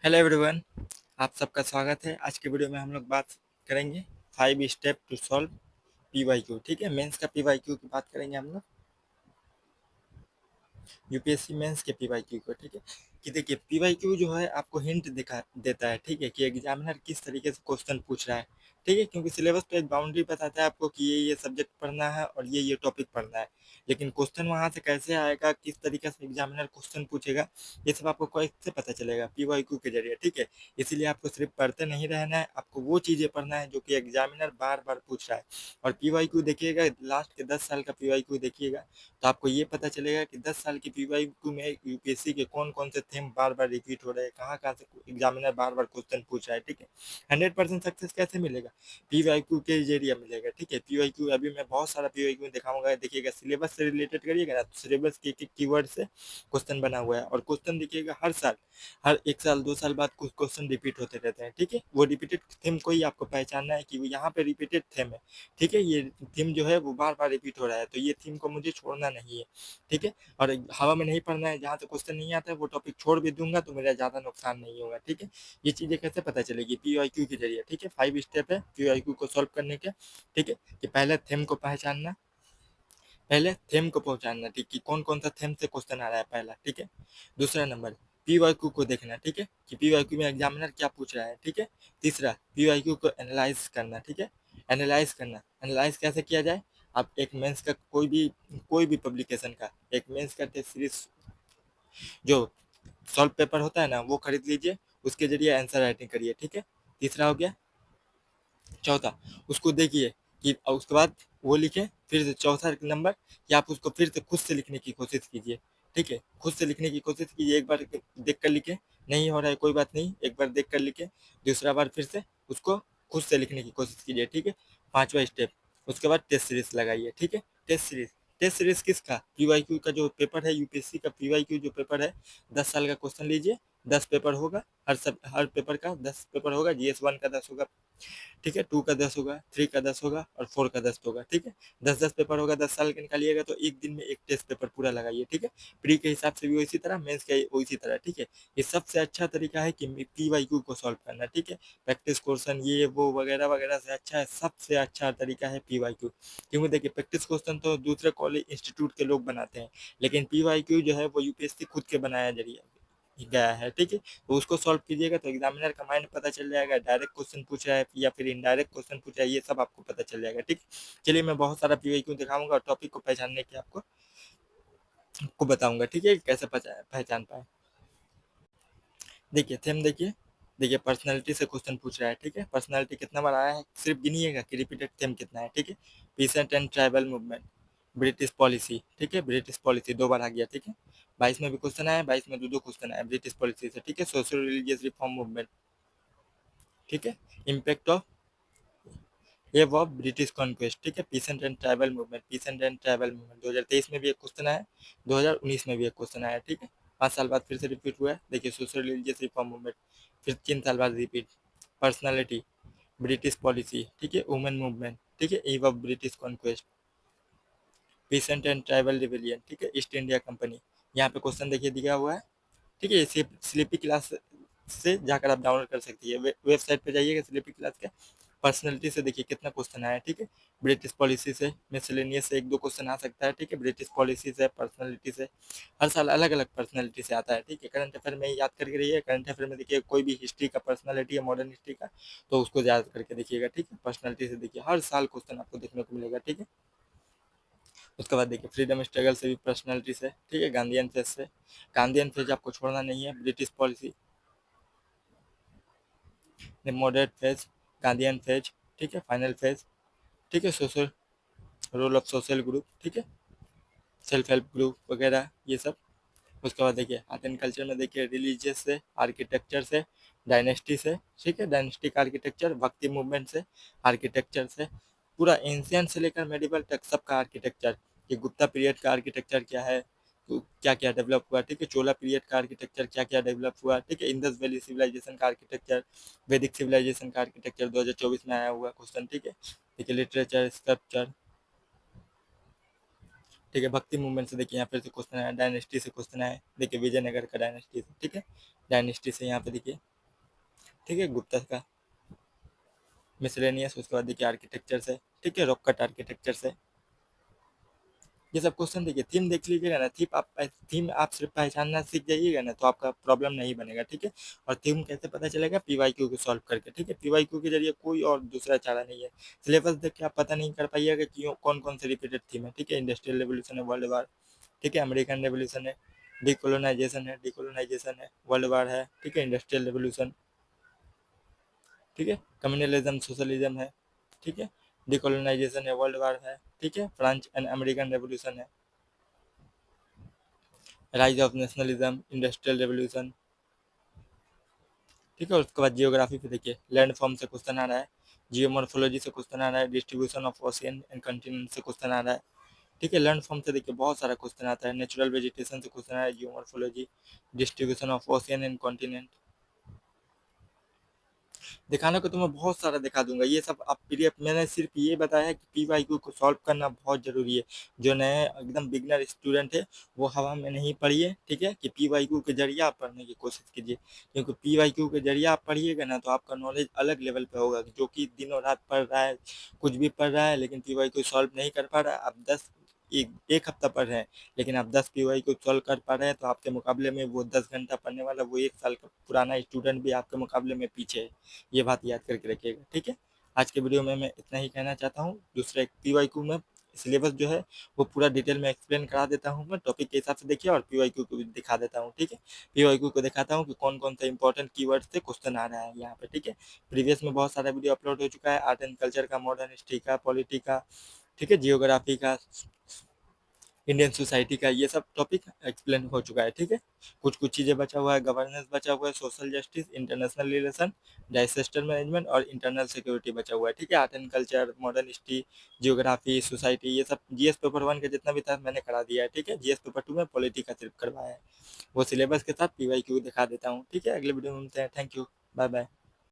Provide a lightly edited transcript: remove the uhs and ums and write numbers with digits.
Hello everyone, आप सबका स्वागत है। आज के वीडियो में हम लोग बात करेंगे 5 स्टेप टू सॉल्व पीवाईक्यू। ठीक है, मेंस का पीवाईक्यू की बात करेंगे हम लोग, यूपीएससी मेंस के पीवाईक्यू को। ठीक है, कि देखिए पीवाईक्यू जो है आपको हिंट दिखा देता है, ठीक है, कि एग्जामिनर किस तरीके से क्वेश्चन पूछ रहा है। ठीक है, क्योंकि सिलेबस तो एक बाउंड्री बताता है आपको कि ये सब्जेक्ट पढ़ना है और ये टॉपिक पढ़ना है, लेकिन क्वेश्चन वहां से कैसे आएगा, किस तरीके से एग्जामिनर क्वेश्चन पूछेगा, ये सब आपको कैसे पता चलेगा? पीवाईक्यू के जरिए। ठीक है, इसीलिए आपको सिर्फ पढ़ते नहीं रहना है, आपको वो चीजें पढ़ना है जो कि एग्जामिनर बार बार पूछ रहा है। और पीवाईक्यू देखिएगा, लास्ट के 10 साल का पीवाईक्यू देखिएगा, तो आपको ये पता चलेगा कि 10 साल की पीवाईक्यू में यूपीएससी के कौन कौन से थीम बार बार रिपीट हो रहे हैं, कहाँ कहाँ से एग्जामिनर बार बार क्वेश्चन पूछ रहा है। ठीक है, 100% सक्सेस कैसे मिलेगा? पीवाईक्यू के जरिए मिलेगा। ठीक है, पीवाईक्यू अभी मैं बहुत सारा पीवाईक्यू दिखाऊंगा, देखिएगा सिलेबस से रिलेटेड करिएगा ना, तो सिलेबस के एक कीवर्ड से क्वेश्चन बना हुआ है, और क्वेश्चन देखिएगा हर साल, हर 1 साल 2 साल बाद कुछ क्वेश्चन रिपीट होते रहते हैं। ठीक है, वो रिपीटेड थीम को ही आपको पहचानना है कि वो यहाँ पे रिपीटेड थीम है। ठीक है, ये थीम जो है वो बार बार रिपीट हो रहा है, तो ये थीम को मुझे छोड़ना नहीं है। ठीक है, और हवा में नहीं पढ़ना है, जहाँ से क्वेश्चन नहीं आता है वो टॉपिक छोड़ भी दूंगा तो मेरा ज़्यादा नुकसान नहीं होगा। ठीक है, ये चीज़ें कैसे पता चलेगी? पीवाईक्यू के जरिए। ठीक है, 5 स्टेप है पीवाईक्यू को सॉल्व करने के। ठीक है, कि पहले थीम को पहचानना, पहले थीम को पहचानना, ठीक, कि कौन कौन सा थीम से क्वेश्चन आ रहा है पहला। ठीक है, दूसरा नंबर पीवाईक्यू को देखना, ठीक है, कि पीवाईक्यू में एग्जामिनर क्या पूछ रहा है। ठीक है, तीसरा पीवाईक्यू को एनालाइज करना। ठीक है, एनालाइज करना, एनालाइज कैसे किया जाए? आप एक मेंस का कोई भी पब्लिकेशन का, एक मेंस का टेस्ट सीरीज जो सॉल्व पेपर होता है ना, वो खरीद लीजिए, उसके जरिए आंसर राइटिंग करिए। ठीक है, तीसरा हो गया। चौथा, उसको देखिए कि और उसके बाद वो लिखे, फिर से चौथा नंबर कि आप उसको फिर से खुद से लिखने की कोशिश कीजिए। ठीक है, खुद से लिखने की कोशिश कीजिए, एक बार देख कर लिखे, नहीं हो रहा है कोई बात नहीं, एक बार देख कर लिखे, दूसरा बार फिर से उसको खुद से लिखने की कोशिश कीजिए। ठीक है, पांचवा स्टेप, उसके बाद टेस्ट सीरीज लगाइए। ठीक है, टेस्ट सीरीज किसका? पीवाईक्यू का जो पेपर है, यूपीएससी का पीवाईक्यू जो पेपर है, 10 साल का क्वेश्चन लीजिए, 10 पेपर होगा, हर पेपर का 10 पेपर होगा, जीएस 1 का 10 होगा। ठीक है, 2 का 10 होगा, 3 का 10 होगा और 4 का 10 होगा। ठीक है, 10-10 पेपर होगा, 10 साल का निकालिएगा तो एक दिन में एक टेस्ट पेपर पूरा लगाइए। ठीक है, प्री के हिसाब से भी उसी तरह, मेंस का उसी तरह। ठीक है, ये सबसे अच्छा तरीका है कि पीवाईक्यू को सॉल्व करना। ठीक है, प्रैक्टिस क्वेश्चन ये वो वगैरह वगैरह से अच्छा है, सबसे अच्छा तरीका है पीवाईक्यू। क्योंकि देखिए प्रैक्टिस क्वेश्चन तो दूसरे कॉलेज इंस्टीट्यूट के लोग बनाते हैं, लेकिन पीवाईक्यू जो है वो यूपीएससी खुद के बनाया जरिए गया है। ठीक है, तो उसको सॉल्व कीजिएगा तो एग्जामिनर का माइंड पता चल जाएगा, डायरेक्ट क्वेश्चन पूछ रहा है या फिर इनडायरेक्ट क्वेश्चन पूछ रहा है, ये सब आपको पता चल जाएगा। ठीक, चलिए मैं बहुत सारा पीवाईक्यू दिखाऊंगा और टॉपिक को पहचानने की आपको बताऊंगा। ठीक है, कैसे पहचान पाए। देखिए थीम, देखिए देखिए पर्सनैलिटी से क्वेश्चन पूछ रहा है। ठीक है, पर्सनैलिटी कितना बार आया है, सिर्फ गिनिएगा कि रिपीटेड थीम कितना है। ठीक है, pheasant and tribal movement, British policy. ठीक है, ब्रिटिश पॉलिसी 2 बार आ गया। ठीक है, 22 में भी क्वेश्चन आया, 22 में दो क्वेश्चन आया ब्रिटिश पॉलिसी से। ठीक है, सोशल रिलीजियस रिफॉर्म मूवमेंट। ठीक है, इम्पैक्ट ऑफ ये वो ब्रिटिश कॉन्क्वेस्ट। ठीक है, pheasant and tribal movement, pheasant and tribal movement 2023 में भी एक क्वेश्चन आया, 2019 में भी एक क्वेश्चन आया। ठीक है, 5 साल बाद फिर से रिपीट हुआ है। देखिए सोशल रिलीजियस रिफॉर्म मूवमेंट, फिर 3 साल बाद रिपीट। Personality, British policy. ठीक है, वुमेन मूवमेंट। ठीक है, eve of British conquest, pheasant and tribal rebellion. ठीक है, ईस्ट इंडिया कंपनी। यहाँ पे क्वेश्चन देखिए दिया हुआ है। ठीक है, ये स्लीपी क्लास से जाकर आप डाउनलोड कर सकती है, वेबसाइट पे जाइएगा स्लीपी क्लास के। पर्सनैलिटी से देखिए कितना क्वेश्चन आया है। ठीक है, ब्रिटिश पॉलिसी से, मिसलेनियस से 1-2 क्वेश्चन आ सकता है। ठीक है, ब्रिटिश पॉलिसी से, पर्सनैलिटी से, हर साल अलग अलग पर्सनैलिटी से आता है। ठीक है, करंट अफेयर में याद करके रहिए, करंट अफेयर में देखिए कोई भी हिस्ट्री का पर्सनैलिटी है, मॉडर्न हिस्ट्री का, तो उसको याद करके देखिएगा। ठीक है, पर्सनैलिटी से देखिए हर साल क्वेश्चन आपको देखने को मिलेगा। ठीक है, उसके बाद देखिए फ्रीडम स्ट्रगल से भी, पर्सनैलिटी से। ठीक है, गांधीयन फेज से, गांधीयन फेज आपको छोड़ना नहीं है, British policy, moderate phase, Gandhian phase. ठीक है, फाइनल फेज। ठीक है, social role of social group. ठीक है, सेल्फ हेल्प ग्रुप वगैरह ये सब। उसके बाद देखिए आर्ट एंड कल्चर में देखिए रिलीजियस से, आर्किटेक्चर से, डायनेस्टी से। ठीक है, डायनेस्टिक आर्किटेक्चर, भक्ति मूवमेंट से, आर्किटेक्चर से, पूरा एंशियंट से लेकर मेडिवल तक सबका आर्किटेक्चर, कि गुप्ता पीरियड का आर्किटेक्चर क्या है, तो क्या क्या डेवलप हुआ। ठीक है, चोला पीरियड का आर्किटेक्चर क्या क्या डेवलप हुआ। ठीक है, इंडस वैली सिविलाइजेशन का आर्किटेक्चर, वैदिक सिविलाइजेशन का आर्किटेक्चर 2024 में आया हुआ क्वेश्चन। ठीक है, देखिए लिटरेचर, स्कल्पचर, ठीक है। भक्ति मूवमेंट से देखिए यहाँ पे से क्वेश्चन आया, डायनेस्टी से क्वेश्चन आया, देखिए विजयनगर का डायनेस्टी से, ठीक है, डायनेस्टी से यहाँ पे देखिए, ठीक है, गुप्ता का मिसलेनियस, उसके बाद देखिए आर्किटेक्चर से, ठीक है, रॉक कट आर्किटेक्चर से, ये सब क्वेश्चन देखिए। थीम देख लीजिएगा ना, थीम आप सिर्फ पहचानना सीख जाइएगा ना तो आपका प्रॉब्लम नहीं बनेगा, ठीक है। और थीम कैसे पता चलेगा, पीवाईक्यू को सॉल्व करके, ठीक है, पीवाईक्यू के जरिए कोई और दूसरा चारा नहीं है। सिलेबस देख के आप पता नहीं कर पाइएगा कि कौन कौन से रिपीटेड थीम है, ठीक है। इंडस्ट्रियल रेवोल्यूशन है, वर्ल्ड वार, ठीक है, अमेरिकन रेवोल्यूशन है, डिकोलोनाइजेशन है, वर्ल्ड वार है, ठीक है, इंडस्ट्रियल रेवोल्यूशन, ठीक है, कम्युनलिज्म सोशलिज्म है, ठीक है, डिकोलोनाइजेशन है, वर्ल्ड वार है, ठीक है, फ्रेंच एंड अमेरिकन रेवोल्यूशन है, rise of nationalism, industrial revolution, ठीक है। उसके बाद जियोग्राफी पे देखिए, लैंड फॉर्म से क्वेश्चन आ रहा है, जियोमॉर्फोलॉजी से क्वेश्चन आ रहा है, distribution of ocean and continent से क्वेश्चन आ रहा है, ठीक है। लैंड फॉर्म से देखिए बहुत सारा क्वेश्चन आता है, नेचुरल वेजिटेशन से क्वेश्चन आ रहा है, geomorphology, distribution of ocean and continent. दिखाने को तो मैं बहुत सारा दिखा दूंगा, ये सब आप पीडीएफ, मैंने सिर्फ ये बताया है कि पीवाईक्यू को सॉल्व करना बहुत जरूरी है। जो नए एकदम बिगनर स्टूडेंट है वो हवा में नहीं पढ़िए, ठीक है, कि पीवाईक्यू के जरिए आप पढ़ने की कोशिश कीजिए, क्योंकि पीवाईक्यू के जरिए आप पढ़िएगा ना तो आपका नॉलेज अलग लेवल पे होगा। जो कि दिनों रात पढ़ रहा है, कुछ भी पढ़ रहा है, लेकिन पीवाईक्यू सॉल्व नहीं कर पा रहा है, आप एक हफ्ता पढ़ रहे हैं लेकिन आप 10 पीवाई को सॉल्व कर पा रहे हैं, तो आपके मुकाबले में वो 10 घंटा पढ़ने वाला वो 1 साल का पुराना स्टूडेंट भी आपके मुकाबले में पीछे है। ये बात याद करके रखिएगा, ठीक है। आज के वीडियो में मैं इतना ही कहना चाहता हूँ। दूसरा एक पीवाईक्यू में सिलेबस जो है वो पूरा डिटेल में एक्सप्लेन करा देता हूँ, मैं टॉपिक के हिसाब से देखिए, और पीवाईक्यू को भी दिखा देता हूँ, ठीक है। पीवाईक्यू को दिखाता हूँ कि कौन कौन सा इंपॉर्टेंट कीवर्ड से क्वेश्चन आ रहा है यहाँ पे, ठीक है। प्रीवियस में बहुत सारा वीडियो अपलोड हो चुका है, आर्ट एंड कल्चर का, मॉडर्न हिस्ट्री का, पॉलिटी का, ठीक है, जियोग्राफी का, इंडियन सोसाइटी का, ये सब टॉपिक एक्सप्लेन हो चुका है, ठीक है। कुछ कुछ चीज़ें बचा हुआ है, गवर्नेंस बचा हुआ है, social justice, international relation, disaster management और इंटरनल सिक्योरिटी बचा हुआ है, ठीक है। Art and culture, modern history, geography, society, ये सब जीएस पेपर 1 का जितना भी था मैंने करा दिया है, ठीक है। जीएस पेपर 2 में पॉलिटी का सिर्फ करवाया है, वो सिलेबस के साथ पीवाईक्यू दिखा देता हूँ, ठीक है। अगले वीडियो में मिलते हैं, थैंक यू, बाय बाय।